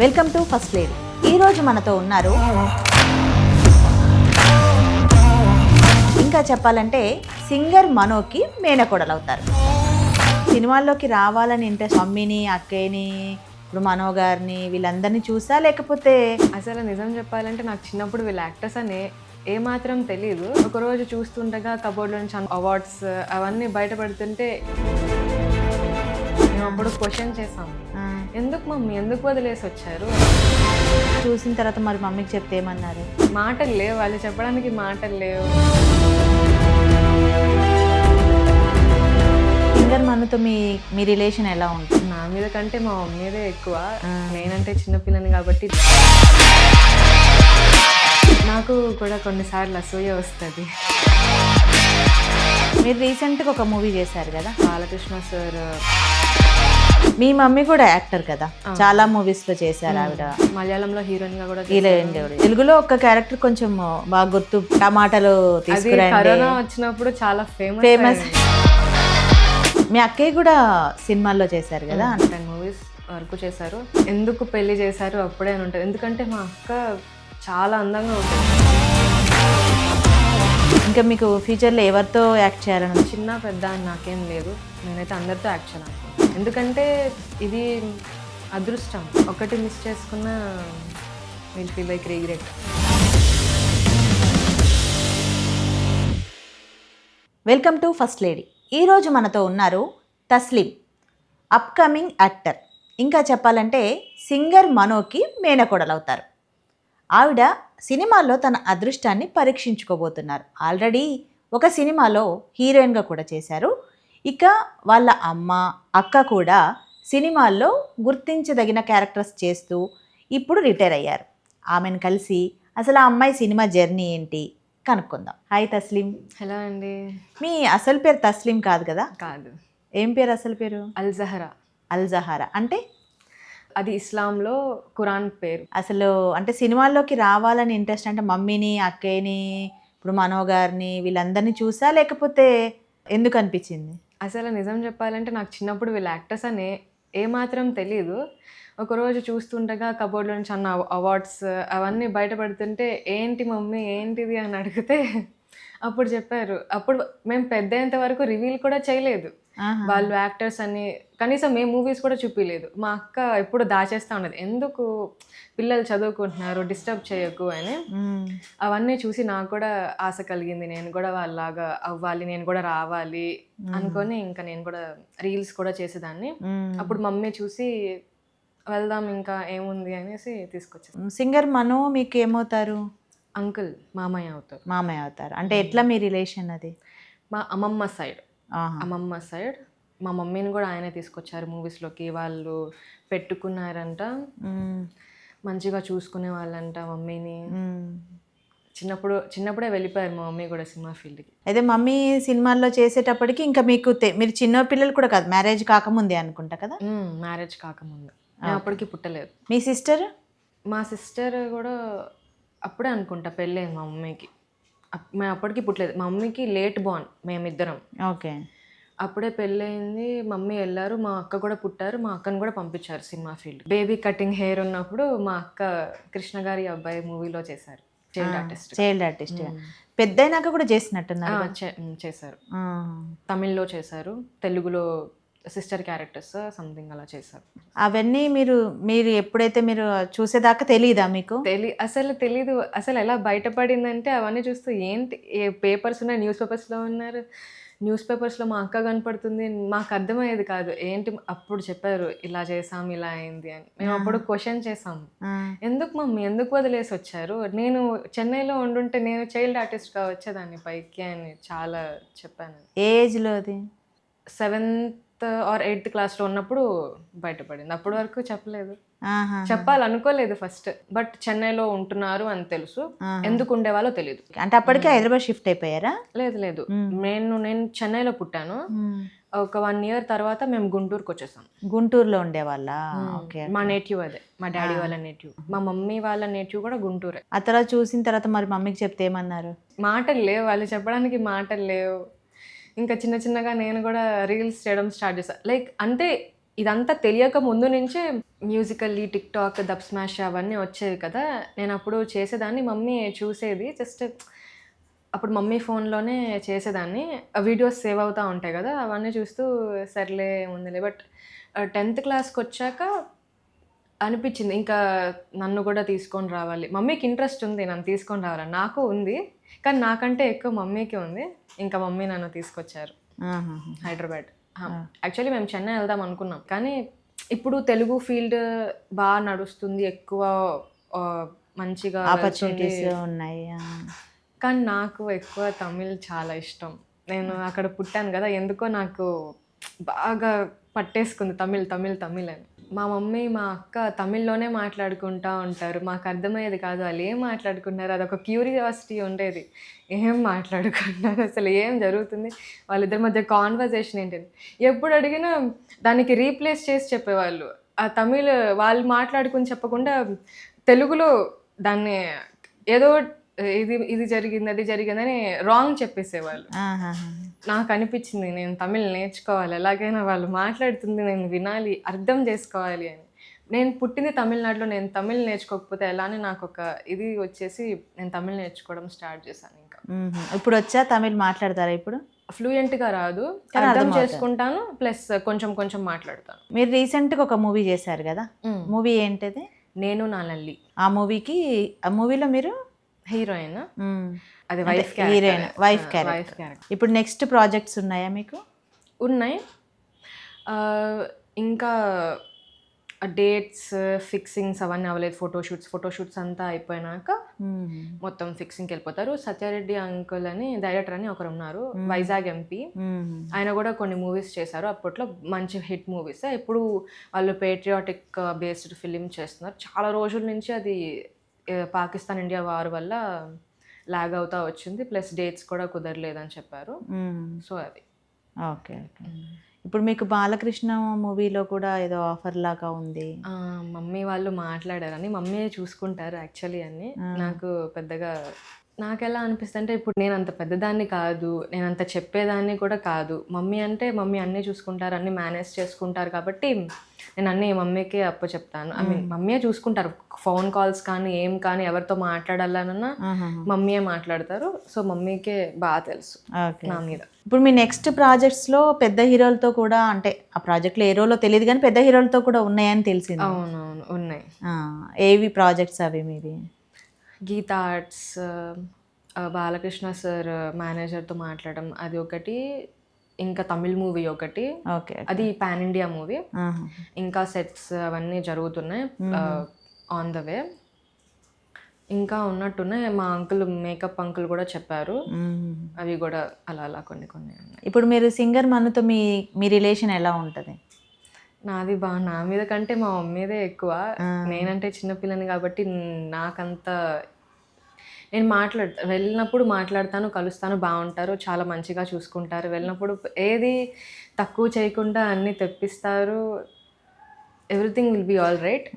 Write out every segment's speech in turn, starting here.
Welcome to first lady. ఈరోజు మనతో ఉన్నారు, ఇంకా చెప్పాలంటే సింగర్ మనోకి మేనకోడలు అవుతారు. సినిమాల్లోకి రావాలని ఇంట్రెస్ట్ మమ్మీని, అక్కయ్యని, ఇప్పుడు మనో గారిని వీళ్ళందరినీ చూసా, లేకపోతే అసలు నిజం చెప్పాలంటే నాకు చిన్నప్పుడు వీళ్ళ యాక్టర్స్ అని ఏమాత్రం తెలియదు. ఒకరోజు చూస్తుండగా కబోర్డ్లో నుంచి అవార్డ్స్ అవన్నీ బయటపడుతుంటే మేము అప్పుడు క్వశ్చన్ చేసాం, ఎందుకు మమ్మీ ఎందుకు వదిలేసి వచ్చారు? చూసిన తర్వాత మరి మమ్మీకి చెప్తే ఏమన్నారు? మాటలు లేవు, వాళ్ళు చెప్పడానికి మాటలు లేవు. సింగర్ మనతో మీ రిలేషన్ ఎలా ఉంటుంది? నా మీద కంటే మా మమ్మీదే ఎక్కువ. నేనంటే చిన్నపిల్లని కాబట్టి నాకు కూడా కొన్నిసార్లు అసూయ వస్తుంది. మీరు రీసెంట్గా ఒక మూవీ చేశారు కదా, బాలకృష్ణ సార్. మీ మమ్మీ కూడా యాక్టర్ కదా, చాలా మూవీస్ లో చేశారు ఆవిడ. మలయాళంలో హీరోయిన్ గా కూడా హీరోయిన్. తెలుగులో ఒక క్యారెక్టర్ కొంచెం బాగా గుర్తు, టమాటాలు తీసుకురండి. కరోనా వచ్చినప్పుడు చాలా ఫేమస్. మీ అక్కయ్య కూడా సినిమాల్లో చేశారు కదా, 10 మూవీస్ వరకు చేశారు. ఎందుకు పెళ్లి చేశారు అప్పుడే అని ఉంటుంది, ఎందుకంటే మా అక్క చాలా అందంగా ఉంటుంది. ఇంకా మీకు ఫ్యూచర్లో ఎవరితో యాక్ట్ చేయాలని? చిన్న పెద్ద అని నాకేం లేదు, నేనైతే అందరితో యాక్ట్ చేయాలనుకుంటున్నాను. ఎందుకంటే ఇది అదృష్టం, ఒకటి మిస్ చేసుకున్న will feel like regret. Welcome to first lady. ఈరోజు మనతో ఉన్నారు తస్లీం, అప్కమింగ్ యాక్టర్. ఇంకా చెప్పాలంటే సింగర్ మనోకి మేనకోడలు అవుతారు. ఆవిడ సినిమాల్లో తన అదృష్టాన్ని పరీక్షించుకోబోతున్నారు. ఆల్రెడీ ఒక సినిమాలో హీరోయిన్గా కూడా చేశారు. ఇక వాళ్ళ అమ్మ, అక్క కూడా సినిమాల్లో గుర్తించదగిన క్యారెక్టర్స్ చేస్తూ ఇప్పుడు రిటైర్ అయ్యారు. ఆమెను కలిసి అసలు ఆ అమ్మాయి సినిమా జర్నీ ఏంటి కనుక్కుందాం. హాయ్ తస్లీం. హలో అండి. మీ అసలు పేరు తస్లీం కాదు కదా? కాదు. ఏం పేరు అసలు పేరు? అల్జహరా. అల్జహరా అంటే? అది ఇస్లాంలో ఖురాన్ పేరు. అసలు అంటే సినిమాల్లోకి రావాలని ఇంట్రెస్ట్ అంటే మమ్మీని, అక్కయ్యని, ఇప్పుడు మనో గారిని వీళ్ళందరినీ చూసా, లేకపోతే ఎందుకు అనిపించింది? అసలు నిజం చెప్పాలంటే నాకు చిన్నప్పుడు వీళ్ళ యాక్టర్స్ అని ఏమాత్రం తెలియదు. ఒకరోజు చూస్తుండగా కబోర్డ్లో నుంచి అవార్డ్స్ అవన్నీ బయటపడుతుంటే ఏంటి మమ్మీ ఏంటిది అని అడిగితే అప్పుడు చెప్పారు. అప్పుడు మేము పెద్ద అయ్యేంత వరకు రివీల్ కూడా చేయలేదు వాళ్ళు యాక్టర్స్ అని, కనీసం మేము మూవీస్ కూడా చూపించలేదు. మా అక్క ఎప్పుడు దాచేస్తూ ఉండదు, ఎందుకు పిల్లలు చదువుకుంటున్నారు డిస్టర్బ్ చేయకు అని. అవన్నీ చూసి నాకు కూడా ఆశ కలిగింది, నేను కూడా వాళ్ళలాగా అవ్వాలి, నేను కూడా రావాలి అనుకొని ఇంకా నేను కూడా రీల్స్ కూడా చేసేదాన్ని. అప్పుడు మమ్మీ చూసి వెళ్దాం ఇంకా ఏముంది అనేసి తీసుకొచ్చాను. సింగర్ మనో మీకు ఏమవుతారు? అంకుల్, మామయ్య అవుతారు. మామయ్య అవుతారు అంటే ఎట్లా మీ రిలేషన్ అది? మా అమ్మమ్మ సైడ్ మా మమ్మీని కూడా ఆయనే తీసుకొచ్చారు మూవీస్లోకి. వాళ్ళు పెట్టుకున్నారంట, మంచిగా చూసుకునే వాళ్ళంట మమ్మీని. చిన్నప్పుడే వెళ్ళిపోయారు మా మమ్మీ కూడా సినిమా ఫీల్డ్కి. అయితే మమ్మీ సినిమాల్లో చేసేటప్పటికి ఇంకా మీకు మీరు చిన్న పిల్లలు కూడా కాదు, మ్యారేజ్ కాకముందే అనుకుంటా కదా? మ్యారేజ్ కాకముందు, నేను అప్పటికి పుట్టలేదు. మీ సిస్టర్? మా సిస్టర్ కూడా అప్పుడే అనుకుంటా పెళ్ళైంది మా మమ్మీకి. మేము అప్పటికి పుట్టలేదు, మా మమ్మీకి లేట్ బార్న్ మేమిద్దరం. ఓకే. అప్పుడే పెళ్ళయింది, మమ్మీ వెళ్ళారు, మా అక్క కూడా పుట్టారు, మా అక్కను కూడా పంపించారు cinema field. Baby cutting hair ఉన్నప్పుడు మా అక్క కృష్ణ గారి అబ్బాయి మూవీలో చేశారు, చైల్డ్ ఆర్టిస్ట్. పెద్ద అయినాక కూడా చేసినట్టున్నారు. చేశారు, తమిళ్లో చేశారు, తెలుగులో సిస్టర్ క్యారెక్టర్స్ సంథింగ్ అలా చేశారు. అవన్నీ మీరు ఎప్పుడైతే మీరు చూసేదాకా తెలీదా మీకు? అసలు తెలీదు. అసలు ఎలా బయటపడిందంటే అవన్నీ చూస్తూ ఏంటి పేపర్స్ ఉన్నాయి, న్యూస్ పేపర్స్లో మా అక్క కనపడుతుంది, మాకు అర్థమయ్యేది కాదు ఏంటి. అప్పుడు చెప్పారు ఇలా చేసాం ఇలా అయింది అని. మేము అప్పుడు క్వశ్చన్ చేసాం, ఎందుకు మమ్మీ ఎందుకు వదిలేసి వచ్చారు? నేను చెన్నైలో ఉండుంటే నేను చైల్డ్ ఆర్టిస్ట్గా వచ్చేదాన్ని పైకి అని చాలా చెప్పాను. ఏ ఏజ్లో అది? 7th or 8th క్లాస్లో ఉన్నప్పుడు బయటపడింది. అప్పటి వరకు చెప్పలేదు, చెప్పాలనుకోలేదు ఫస్ట్. బట్ చెన్నైలో ఉంటున్నారు అని తెలుసు, ఎందుకు ఉండేవాళ్ళో తెలియదు. అంటే అప్పటికే హైదరాబాద్ షిఫ్ట్ అయిపోయారా? లేదు, నేను చెన్నైలో పుట్టాను. ఒక 1 year తర్వాత మేము గుంటూరుకి వచ్చేసాం. గుంటూరులో ఉండేవాళ్ళ? మా నేటివ్ అదే, మా డాడీ వాళ్ళ నేటివ్, మా మమ్మీ వాళ్ళ నేటివ్ కూడా గుంటూరే. ఆ తర్వాత చూసిన తర్వాత మరి మమ్మీకి చెప్తే ఏమన్నారు? మాటలు లేవు, వాళ్ళు చెప్పడానికి మాటలు లేవు. ఇంకా చిన్నగా నేను కూడా రీల్స్ చేయడం స్టార్ట్ చేశాను. లైక్ అంటే ఇదంతా తెలియక ముందు నుంచే మ్యూజికల్లీ టిక్టాక్ దబ్ స్మాష్ అవన్నీ వచ్చేవి కదా, నేను అప్పుడు చేసేదాన్ని, మమ్మీ చూసేది. జస్ట్ అప్పుడు మమ్మీ ఫోన్లోనే చేసేదాన్ని, వీడియోస్ సేవ్ అవుతూ ఉంటాయి కదా, అవన్నీ చూస్తూ సర్లే ఉందిలే. బట్ 10th క్లాస్కి వచ్చాక అనిపించింది ఇంకా నన్ను కూడా తీసుకొని రావాలి. మమ్మీకి ఇంట్రెస్ట్ ఉంది నన్ను తీసుకొని రావాలని, నాకు ఉంది, కానీ నాకంటే ఎక్కువ మమ్మీకి ఉంది. ఇంకా మమ్మీ నన్ను తీసుకొచ్చారు హైదరాబాద్. యాక్చువల్లీ మేము చెన్నై వెళ్దాం అనుకున్నాం, కానీ ఇప్పుడు తెలుగు ఫీల్డ్ బాగా నడుస్తుంది, ఎక్కువ మంచిగా ఆపర్చునిటీస్ ఉన్నాయి. కానీ నాకు ఎక్కువ తమిళ్ చాలా ఇష్టం. నేను అక్కడ పుట్టాను కదా, ఎందుకో నాకు బాగా పట్టేసుకుంది తమిళ్ తమిళ్ తమిళ్ అని. మా మమ్మీ మా అక్క తమిళ్లోనే మాట్లాడుకుంటూ ఉంటారు, మాకు అర్థమయ్యేది కాదు వాళ్ళు ఏం మాట్లాడుకున్నారు. అదొక క్యూరియాసిటీ ఉండేది, ఏం మాట్లాడుకుంటున్నారు, అసలు ఏం జరుగుతుంది, వాళ్ళిద్దరి మధ్య కాన్వర్జేషన్ ఏంటని. ఎప్పుడు అడిగినా దానికి రీప్లేస్ చేసి చెప్పేవాళ్ళు. ఆ తమిళ్ వాళ్ళు మాట్లాడుకుని చెప్పకుండా తెలుగులో దాన్ని ఏదో ఇది ఇది జరిగింది అది జరిగిందని రాంగ్ చెప్పేసేవాళ్ళు. నాకు అనిపించింది నేను తమిళ్ నేర్చుకోవాలి, ఎలాగైనా వాళ్ళు మాట్లాడుతుంది నేను వినాలి, అర్థం చేసుకోవాలి అని. నేను పుట్టింది తమిళనాడులో, నేను తమిళ్ నేర్చుకోకపోతే ఎలా అని నాకు ఒక ఇది వచ్చేసి నేను తమిళ్ నేర్చుకోవడం స్టార్ట్ చేశాను. ఇంకా ఇప్పుడు వచ్చా తమిళ్ మాట్లాడతారా? ఇప్పుడు ఫ్లూయెంట్గా రాదు, అర్థం చేసుకుంటాను, ప్లస్ కొంచెం కొంచెం మాట్లాడతాను. మీరు రీసెంట్గా ఒక మూవీ చేశారు కదా, మూవీ ఏంటిది? నేను నా నల్లి. ఆ మూవీలో మీరు హీరోయిన్, అది హీరోయిన్ వైఫ్ క్యారెక్టర్. ఇప్పుడు నెక్స్ట్ ప్రాజెక్ట్స్ ఉన్నాయా మీకు? ఉన్నాయి, ఇంకా డేట్స్ ఫిక్సింగ్స్ అవన్నీ అవ్వలేదు. ఫోటోషూట్స్ అంతా అయిపోయినాక మొత్తం ఫిక్సింగ్కి వెళ్ళిపోతారు. సత్యారెడ్డి అంకుల్ అని డైరెక్టర్ అని ఒకరు ఉన్నారు, వైజాగ్ ఎంపీ. ఆయన కూడా కొన్ని మూవీస్ చేశారు అప్పట్లో, మంచి హిట్ మూవీస్. ఇప్పుడు వాళ్ళు పేట్రియాటిక్ బేస్డ్ ఫిలిం చేస్తున్నారు. చాలా రోజుల నుంచి అది పాకిస్తాన్ ఇండియా వార్ వల్ల లాగ్ అవుతా వచ్చింది, ప్లస్ డేట్స్ కూడా కుదరలేదని చెప్పారు. సో అది ఓకే. ఇప్పుడు మీకు బాలకృష్ణ మూవీలో కూడా ఏదో ఆఫర్ లాగా ఉంది. మమ్మీ వాళ్ళు మాట్లాడారని, మమ్మీ చూసుకుంటారు యాక్చువల్లీ అన్ని. నాకు పెద్దగా నాకు ఎలా అనిపిస్తుంది అంటే, ఇప్పుడు నేను అంత పెద్దదాన్ని కాదు, నేను అంత చెప్పేదాన్ని కూడా కాదు. మమ్మీ అంటే మమ్మీ అన్నీ చూసుకుంటారు, అన్నీ మేనేజ్ చేసుకుంటారు, కాబట్టి నేను అన్నీ మమ్మీకే చెప్తాను. ఐ మీన్ మమ్మీయే చూసుకుంటారు. ఫోన్ కాల్స్ కానీ ఏం కానీ ఎవరితో మాట్లాడాలన్నా మమ్మీయే మాట్లాడతారు. సో మమ్మీకే బాగా తెలుసు నా మీద. ఇప్పుడు మీ నెక్స్ట్ ప్రాజెక్ట్స్లో పెద్ద హీరోలతో కూడా, అంటే ఆ ప్రాజెక్ట్లో ఏ రోలో తెలియదు కానీ పెద్ద హీరోలతో కూడా ఉన్నాయని తెలిసింది. అవునవును ఉన్నాయి. ఏవి ప్రాజెక్ట్స్ అవి మీవి? గీతా ఆర్ట్స్, బాలకృష్ణ సార్ మేనేజర్తో మాట్లాడడం అది ఒకటి, ఇంకా తమిళ్ మూవీ ఒకటి, అది పాన్ ఇండియా మూవీ. ఇంకా సెట్స్ అవన్నీ జరుగుతున్నాయి ఆన్ ద వే. ఇంకా ఉన్నట్టున్నాయి. మా అంకుల్ మేకప్ అంకుల్ కూడా చెప్పారు, అవి కూడా అలా అలా కొన్ని కొన్ని ఉన్నాయి. ఇప్పుడు మీరు సింగర్ మనుతో మీ రిలేషన్ ఎలా ఉంటుంది? నాది నా మీద కంటే మా మమ్మీదే ఎక్కువ. నేనంటే చిన్నపిల్లని కాబట్టి నాకంత నేను వెళ్ళినప్పుడు మాట్లాడతాను, కలుస్తాను, బాగుంటారు, చాలా మంచిగా చూసుకుంటారు. వెళ్ళినప్పుడు ఏది తక్కువ చేయకుండా అన్నీ తెప్పిస్తారు, everything will be all right.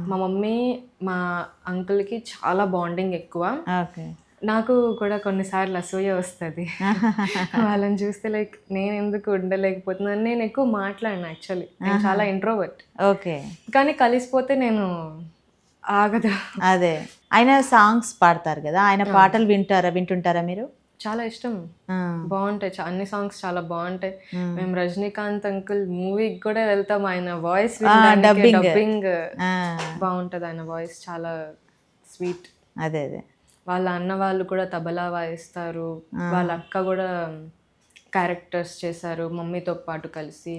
మా మమ్మీ మా అంకుల్కి చాలా బాండింగ్ ఎక్కువ. నాకు కూడా కొన్నిసార్లు అసూయ వస్తుంది వాళ్ళని చూస్తే, లైక్ నేను ఎందుకు ఉండలేకపోతున్నాను. నేను ఎక్కువ మాట్లాడను యాక్చువల్లీ, నేను చాలా ఇంట్రోవర్ట్. ఓకే, కానీ కలిసిపోతే నేను ఆగదు. అదే, ఆయన సాంగ్స్ పాడతారు కదా, ఆయన పాటలు వింటుంటారా మీరు? చాలా ఇష్టం, బాగుంటాయి అన్ని సాంగ్స్ చాలా బాగుంటాయి. మేము రజనీకాంత్ అంకుల్ మూవీకి కూడా వెళ్తాం, ఆయన వాయిస్ డబ్బింగ్ బాగుంటుంది, ఆయన వాయిస్ చాలా స్వీట్. అదే అదే, వాళ్ళ అన్న వాళ్ళు కూడా తబలా వాయిస్తారు, వాళ్ళ అక్క కూడా క్యారెక్టర్స్ చేశారు మమ్మీతో పాటు కలిసి.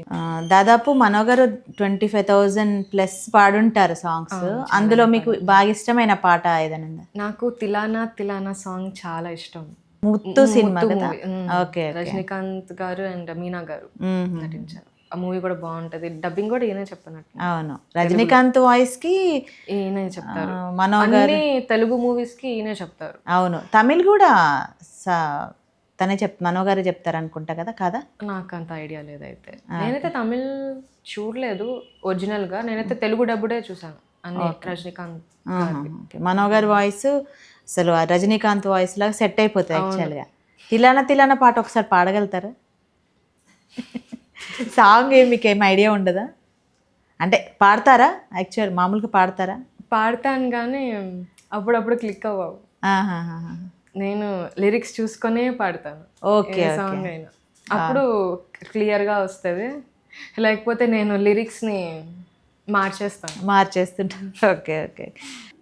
దాదాపు మనోగారు 25,000+ పాడుంటారు సాంగ్స్. అందులో మీకు బాగా ఇష్టమైన పాట ఏదైనా? నాకు తిలానా తిలానా సాంగ్ చాలా ఇష్టం. ముత్తు సినిమా కదా? ఓకే, రజనీకాంత్ గారు అండ్ మీనా గారు నటించారు. ఆ మూవీ కూడా బాగుంటది, డబ్బింగ్ కూడా ఈయనే చెప్పినట్టు. అవును, రజనీకాంత్ వాయిస్ కి ఈయనే చెప్తారు, మనోగారు తెలుగు మూవీస్ కి ఈయనే చెప్తారు. అవును, తమిళ్ కూడా తనే మనోగారు చెప్తారు అనుకుంటా కదా? కాదా, నాకు అంత ఐడియా లేదు. అయితే నేనైతే తమిళ్ చూడలేదు ఒరిజినల్ గా, నేనైతే తెలుగు డబ్బుడే చూసాను అన్ని. రజనీకాంత్ మనోగారి వాయిస్ అసలు రజనీకాంత్ వాయిస్ లాగా సెట్ అయిపోతుంది యాక్చువల్గా. తిలానా తిలానా పాట ఒకసారి పాడగలుగుతారా? సాంగ్ మీకేం ఐడియా ఉండదా? అంటే పాడతారా? యాక్చువల్ మామూలుగా పాడతారా? పాడతాను కానీ అప్పుడప్పుడు క్లిక్ అవ్వవు. ఆహాహాహా. నేను లిరిక్స్ చూసుకొనే పాడతాను ఓకే ఏ ఓకే. సాంగ్ అయినా. అప్పుడు క్లియర్గా వస్తుంది. లేకపోతే నేను లిరిక్స్ని మార్చేస్తాను. మార్చేస్తుంటారు. Okay okay.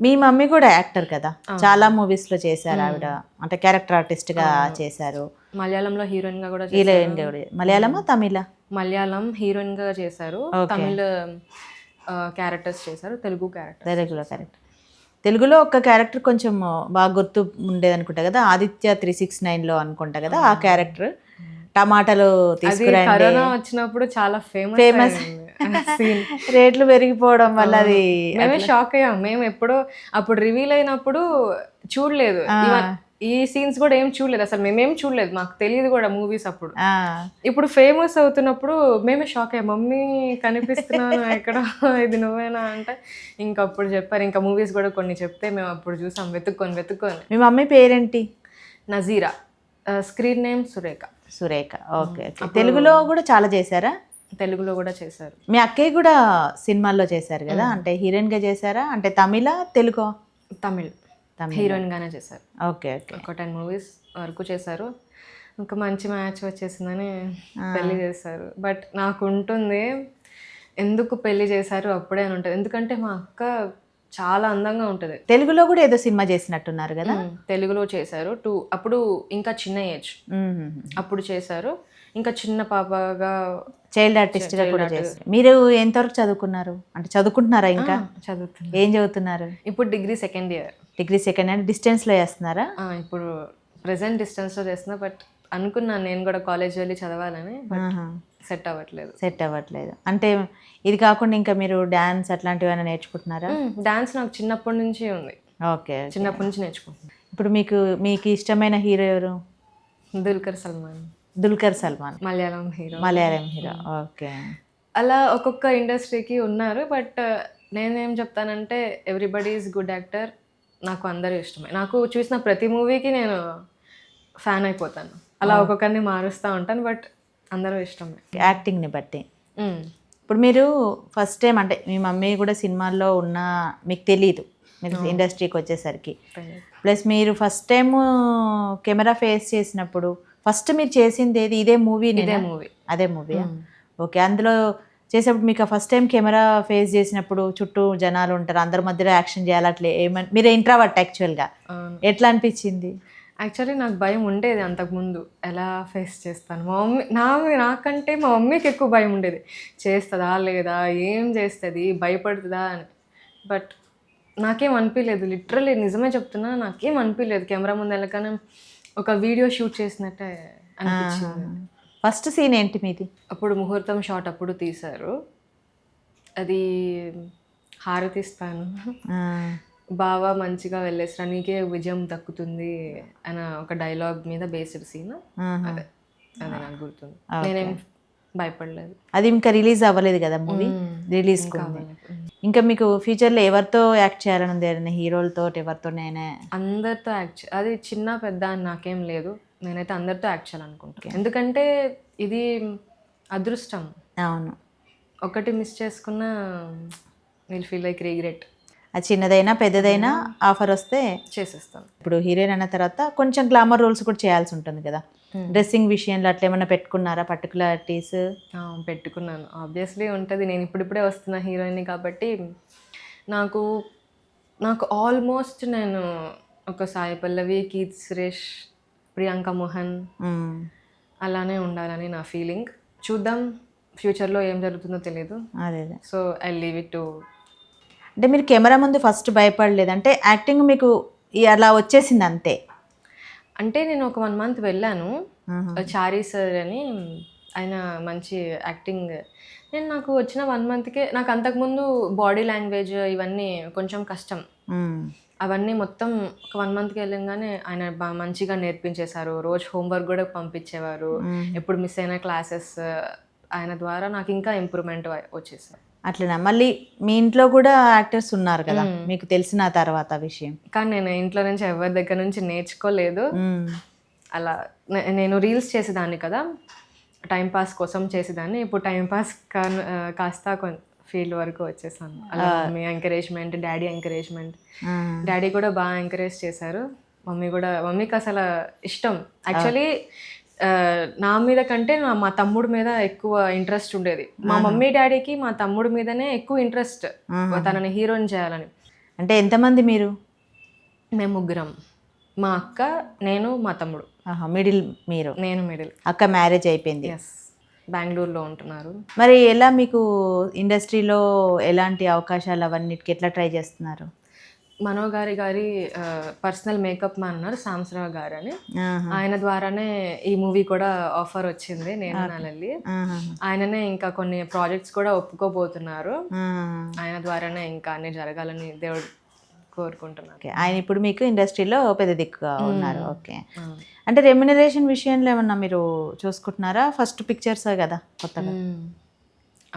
మీ మమ్మీ కూడా యాక్టర్ కదా, చాలా మూవీస్లో చేశారు ఆవిడ, అంటే క్యారెక్టర్ ఆర్టిస్ట్గా చేశారు. మలయాళంలో హీరోయిన్గా కూడా హీరోయిన్ కూడా. మలయాళమా తమిళ? మలయాళం హీరోయిన్గా చేశారు, తమిళ క్యారెక్టర్స్ చేశారు, తెలుగు క్యారెక్టర్. తెలుగులో క్యారెక్టర్. తెలుగులో ఒక క్యారెక్టర్ కొంచెం బాగా గుర్తు ఉండేది అనుకుంటా కదా, ఆదిత్య 369లో అనుకుంటా కదా ఆ క్యారెక్టర్. టమాటాలు తీసుకురండి, కరోనా వచ్చినప్పుడు చాలా ఫేమస్. సీన్. రేట్లు పెరిగిపోవడం వల్ల అది మేమే షాక్ అయ్యాం. మేము ఎప్పుడో అప్పుడు రివీల్ అయినప్పుడు చూడలేదు, ఈ సీన్స్ కూడా ఏం చూడలేదు అసలు, మేమేం చూడలేదు, మాకు తెలియదు కూడా మూవీస్ అప్పుడు. ఇప్పుడు ఫేమస్ అవుతున్నప్పుడు మేమే షాక్ అయ్యాం, మమ్మీ కనిపిస్తున్నాను ఎక్కడ, ఇది నువ్వేనా అంటే ఇంకప్పుడు చెప్పారు. ఇంకా మూవీస్ కూడా కొన్ని చెప్తే మేము అప్పుడు చూసాం వెతుక్కొని. మీ మమ్మీ పేరేంటి? Nazira, screen name Surekha. Surekha. Okay okay. తెలుగులో కూడా చాలా చేశారా? తెలుగులో కూడా చేశారు. మీ అక్కయ్య కూడా సినిమాల్లో చేశారు కదా, అంటే హీరోయిన్గా చేశారా? అంటే తమిళ తెలుగు? తమిళ్ హీరోయిన్గానే చేశారు. Okay okay. ఒక 10 మూవీస్ వరకు చేశారు. ఇంకా మంచి మ్యాచ్ వచ్చేసిందని పెళ్లి చేశారు. బట్ నాకు ఉంటుంది ఎందుకు పెళ్లి చేశారు అప్పుడే అని ఉంటుంది, ఎందుకంటే మా అక్క చాలా అందంగా ఉంటుంది. తెలుగులో కూడా ఏదో సినిమా చేసినట్టున్నారు కదా? తెలుగులో చేశారు అప్పుడు ఇంకా చిన్న ఏజ్ అప్పుడు చేశారు. ఇంకా చిన్న పాపగా చైల్డ్ ఆర్టిస్ట్గా కూడా చేస్తారు. మీరు ఎంతవరకు చదువుకున్నారు? అంటే చదువుకుంటున్నారా ఇంకా? చదువుతున్నారు. ఏం చదువుతున్నారు? ఇప్పుడు degree second year. Degree second year. డిస్టెన్స్లో చేస్తున్నారా? ఇప్పుడు ప్రెసెంట్ డిస్టెన్స్లో చేస్తున్నా. బట్ అనుకున్నాను నేను కూడా కాలేజ్ వెళ్ళి చదవాలని, సెట్ అవ్వట్లేదు. అంటే ఇది కాకుండా ఇంకా మీరు డాన్స్ అట్లాంటివి ఏమైనా నేర్చుకుంటున్నారా? డాన్స్ నాకు చిన్నప్పటి నుంచి ఉంది. ఓకే. చిన్నప్పటి నుంచి నేర్చుకుంటున్నాను. ఇప్పుడు మీకు ఇష్టమైన హీరో ఎవరు? దుల్కర్ సల్మాన్. మలయాళం హీరో. ఓకే. అలా ఒక్కొక్క ఇండస్ట్రీకి ఉన్నారు. బట్ నేనేం చెప్తానంటే ఎవ్రీబడి ఈజ్ గుడ్ యాక్టర్. నాకు అందరూ ఇష్టమే. నాకు చూసిన ప్రతి మూవీకి నేను ఫ్యాన్ అయిపోతాను. అలా ఒక్కొక్కరిని మారుస్తూ ఉంటాను. బట్ అందరూ ఇష్టమే యాక్టింగ్ని బట్టి. ఇప్పుడు మీరు ఫస్ట్ టైం అంటే మీ మమ్మీ కూడా సినిమాల్లో ఉన్న మీకు తెలీదు, మీరు ఇండస్ట్రీకి వచ్చేసరికి. ప్లస్ మీరు ఫస్ట్ టైం కెమెరా ఫేస్ చేసినప్పుడు ఫస్ట్ మీరు చేసింది ఏది? అదే మూవీ. ఓకే. అందులో చేసేప్పుడు మీకు ఫస్ట్ టైం కెమెరా ఫేస్ చేసినప్పుడు చుట్టూ జనాలు ఉంటారు, అందరి మధ్యలో యాక్షన్ చేయాలి, అట్లే మీరు ఇంట్రావర్ట్ యాక్చువల్గా, ఎట్లా అనిపించింది? యాక్చువల్లీ నాకు భయం ఉండేది అంతకుముందు, ఎలా ఫేస్ చేస్తాను. మా మమ్మీ నాకంటే మా మమ్మీకి ఎక్కువ భయం ఉండేది, చేస్తుందా లేదా, ఏం చేస్తుంది, భయపడుతుందా అని. బట్ నాకేం అనిపించలేదు, లిటరల్లీ నిజమే చెప్తున్నా, నాకేం అనిపించలేదు. కెమెరా ముందు వెళ్ళగానే ఒక వీడియో షూట్ చేసినట్టే అనిపించింది. ఫస్ట్ సీన్ ఏంటి మీది? అప్పుడు ముహూర్తం షాట్ అప్పుడు తీశారు. అది హారతిస్తాను, బాగా మంచిగా వెళ్ళేసిన నీకే విజయం దక్కుతుంది అన్న ఒక డైలాగ్ మీద బేస్డ్ సీన్. అదే నాకు గుర్తుంది. నేనేం భయపడలేదు. అది ఇంకా రిలీజ్ అవ్వలేదు కదా మూవీ, రిలీజ్ ఇంకా మీకు ఫ్యూచర్లో ఎవరితో యాక్ట్ చేయాలని ఉంది? హీరోలతో ఎవరితోనైనా? అందరితో యాక్ట్, అది చిన్న పెద్ద అని నాకేం లేదు, నేనైతే అందరితో యాక్ట్ చేయాలనుకుంటాను. ఎందుకంటే ఇది అదృష్టం. అవును. ఒకటి మిస్ చేసుకున్న విల్ ఫీల్ లైక్ రిగ్రెట్. అది చిన్నదైనా పెద్దదైనా ఆఫర్ వస్తే చేసేస్తాను. ఇప్పుడు హీరోయిన్ అన్న తర్వాత కొంచెం గ్లామర్ రోల్స్ కూడా చేయాల్సి ఉంటుంది కదా, డ్రెస్సింగ్ విషయంలో అట్లా ఏమన్నా పెట్టుకున్నారా పర్టికులారిటీస్? పెట్టుకున్నాను, ఆబ్వియస్లీ ఉంటుంది. నేను ఇప్పుడిప్పుడే వస్తున్న హీరోయిన్ కాబట్టి నాకు ఆల్మోస్ట్ నేను ఒక సాయి పల్లవి, కీర్తి సురేష్, ప్రియాంక మోహన్ అలానే ఉండాలని నా ఫీలింగ్. చూద్దాం ఫ్యూచర్లో ఏం జరుగుతుందో తెలియదు. అదే. So I leave it to. అంటే మీరు కెమెరా ముందు ఫస్ట్ భయపడలేదు, అంటే యాక్టింగ్ మీకు అలా వచ్చేసింది అంతే? అంటే నేను ఒక 1 month వెళ్ళాను, చారీ సార్ అని, ఆయన మంచి యాక్టింగ్. నాకు వచ్చిన 1 monthకే నాకు అంతకుముందు బాడీ లాంగ్వేజ్ ఇవన్నీ కొంచెం కష్టం, అవన్నీ మొత్తం ఒక 1 monthకి వెళ్ళగానే ఆయన మంచిగా నేర్పించేశారు. రోజు హోంవర్క్ కూడా పంపించేవారు, ఎప్పుడు మిస్ అయిన క్లాసెస్ ఆయన ద్వారా నాకు ఇంకా ఇంప్రూవ్మెంట్ వచ్చేసారు. అట్లనా? మళ్ళీ మీ ఇంట్లో కూడా యాక్టర్స్ ఉన్నారు కదా, మీకు తెలిసిన తర్వాత విషయం? కానీ నేను ఇంట్లో నుంచి ఎవరి దగ్గర నుంచి నేర్చుకోలేదు. అలా నేను రీల్స్ చేసేదాన్ని కదా, టైంపాస్ కోసం చేసేదాన్ని. ఇప్పుడు టైంపాస్ కాస్త ఫీల్డ్ వరకు వచ్చేసాను. అలా mummy encouragement, daddy encouragement. Daddy కూడా బాగా ఎంకరేజ్ చేశారు. మమ్మీకి అసలు ఇష్టం యాక్చువల్లీ నా మీద కంటే మా తమ్ముడు మీద ఎక్కువ ఇంట్రెస్ట్ ఉండేది. మా మమ్మీ డాడీకి మా తమ్ముడు మీదనే ఎక్కువ ఇంట్రెస్ట్, తనని హీరోని చేయాలని. అంటే ఎంతమంది మీరు? మేము ముగ్గురం, మా అక్క, నేను, మా తమ్ముడు. మిడిల్ మీరు? నేను మిడిల్. అక్క మ్యారేజ్ అయిపోయింది. ఎస్, బెంగళూరులో ఉంటున్నారు. మరి ఎలా మీకు ఇండస్ట్రీలో ఎలాంటి అవకాశాలు అవన్నిటికి ఎట్లా ట్రై చేస్తున్నారు? మనో గారి పర్సనల్ మేకప్ మ్యాన్ ఉన్నారు, సాంసరావు గారు అని. ఆయన ద్వారానే ఈ మూవీ కూడా ఆఫర్ వచ్చింది, నేను నలల్లి. ఆయననే ఇంకా కొన్ని ప్రాజెక్ట్స్ కూడా ఒప్పుకోబోతున్నారు. ఆయన ద్వారానే ఇంకా అన్ని జరగాలని దేవుడు కోరుకుంటున్నాను. ఆయన ఇప్పుడు మీకు ఇండస్ట్రీలో పెద్ద దిక్కుగా ఉన్నారు. ఓకే, అంటే రెమ్యునరేషన్ విషయంలో ఏమన్నా మీరు చూసుకుంటున్నారా? ఫస్ట్ పిక్చర్స్ కదా కొత్తగా.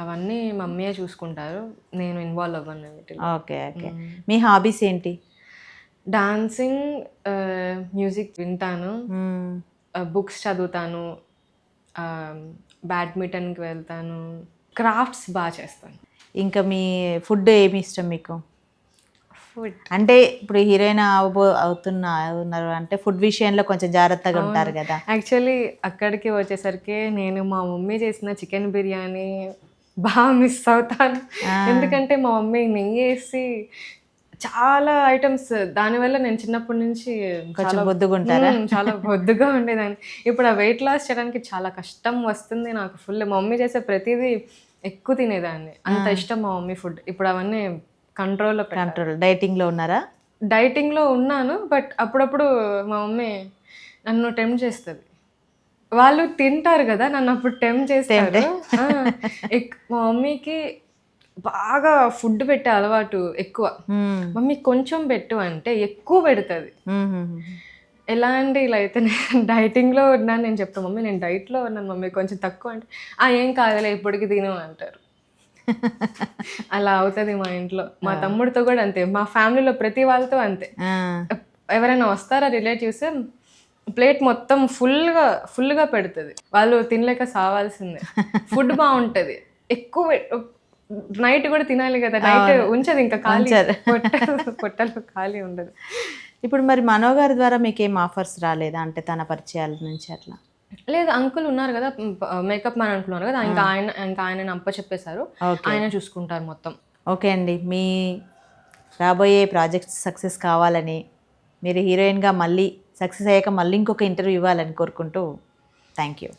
అవన్నీ మమ్మీయే చూసుకుంటారు, నేను ఇన్వాల్వ్ అవ్వను వీటిలో. Okay okay. మీ హాబీస్ ఏంటి? డాన్సింగ్, మ్యూజిక్ వింటాను, బుక్స్ చదువుతాను, బ్యాడ్మింటన్కి వెళ్తాను, క్రాఫ్ట్స్ బాగా చేస్తాను. ఇంకా మీ ఫుడ్ ఏమి ఇష్టం మీకు? ఫుడ్ అంటే ఇప్పుడు హీరోయిన్ అవుతున్నారు అంటే ఫుడ్ విషయంలో కొంచెం జాగ్రత్తగా ఉంటారు కదా. యాక్చువల్లీ అక్కడికి వచ్చేసరికి నేను మా మమ్మీ చేసిన చికెన్ బిర్యానీ బాగా మిస్ అవుతాను. ఎందుకంటే మా మమ్మీ నెయ్యి వేసి చాలా ఐటమ్స్, దానివల్ల నేను చిన్నప్పటి నుంచి కొంచెం బొద్దుగా ఉంటారా? చాలా బొద్దుగా ఉండేదాన్ని. ఇప్పుడు ఆ వెయిట్ లాస్ చేయడానికి చాలా కష్టం వస్తుంది నాకు ఫుల్. మా మమ్మీ చేసే ప్రతిదీ ఎక్కువ తినేదాన్ని, అంత ఇష్టం మా మమ్మీ ఫుడ్. ఇప్పుడు అవన్నీ కంట్రోల్ డైటింగ్లో ఉన్నారా? డైటింగ్లో ఉన్నాను, బట్ అప్పుడప్పుడు మా మమ్మీ నన్ను టెంప్ట్ చేస్తుంది. వాళ్ళు తింటారు కదా, నన్ను అప్పుడు టెంప్ట్ చేస్తారు. మా మమ్మీకి బాగా ఫుడ్ పెట్టే అలవాటు ఎక్కువ. మమ్మీ కొంచెం పెట్టు అంటే ఎక్కువ పెడుతుంది. ఎలా అంటే ఇలా అయితే నేను డైటింగ్లో ఉన్నాను, నేను చెప్తాను మమ్మీ నేను డైట్లో ఉన్నాను మమ్మీ కొంచెం తక్కువ అంటే ఏం కాదులే ఇప్పటికి తిను అంటారు. అలా అవుతుంది మా ఇంట్లో. మా తమ్ముడితో కూడా అంతే, మా ఫ్యామిలీలో ప్రతి వాళ్ళతో అంతే. ఎవరైనా వస్తారా రిలేటివ్స్, ప్లేట్ మొత్తం ఫుల్గా పెడుతుంది. వాళ్ళు తినలేక సావాల్సిందే. ఫుడ్ బాగుంటుంది, ఎక్కువ నైట్ కూడా తినాలి కదా, నైట్ ఉంచదు ఇంకా ఖాళీ, పొట్టలు ఖాళీ ఉండదు. ఇప్పుడు మరి మనో గారి ద్వారా మీకు ఏం ఆఫర్స్ రాలేదా? అంటే తన పరిచయాల నుంచి అట్లా? లేదు, అంకుల్ ఉన్నారు కదా, మేకప్ మ్యాన్ అంకుల్ ఉన్నారు కదా, ఇంకా ఆయన అప్ప చెప్పేశారు, ఆయన చూసుకుంటారు మొత్తం. ఓకే అండి, మీ రాబోయే ప్రాజెక్ట్స్ సక్సెస్ కావాలని, మీరు హీరోయిన్గా మళ్ళీ సక్సెస్ అయ్యాక మళ్ళీ ఇంకొక ఇంటర్వ్యూ ఇవ్వాలని కోరుకుంటూ థ్యాంక్ యూ.